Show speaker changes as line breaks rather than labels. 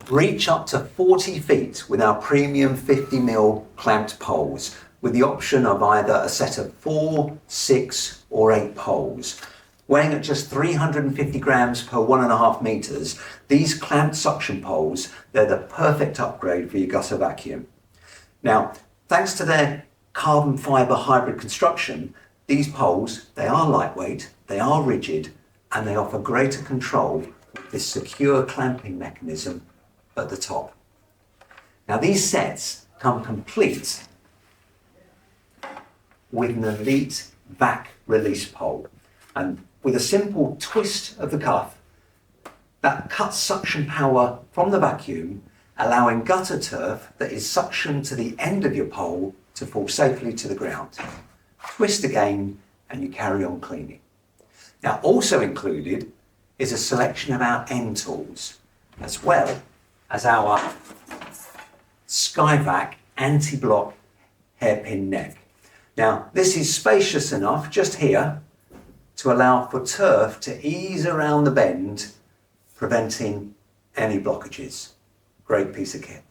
reach up to 40 feet with our premium 50mm clamped poles, with the option of either a set of 4, 6 or 8 poles. Weighing at just 350 grams per 1.5 meters, these clamped suction poles, they're the perfect upgrade for your gutter vacuum. Now, thanks to their carbon fibre hybrid construction, these poles, they are lightweight, they are rigid, and they offer greater control with this secure clamping mechanism at the top. Now, these sets come complete with an Elite Vac Release Pole, and with a simple twist of the cuff, that cuts suction power from the vacuum, allowing gutter turf that is suctioned to the end of your pole to fall safely to the ground. Twist again and you carry on cleaning. Now, also included is a selection of our end tools, as well as our skyVac anti-block hairpin neck. Now, this is spacious enough just here to allow for turf to ease around the bend, preventing any blockages. Great piece of kit.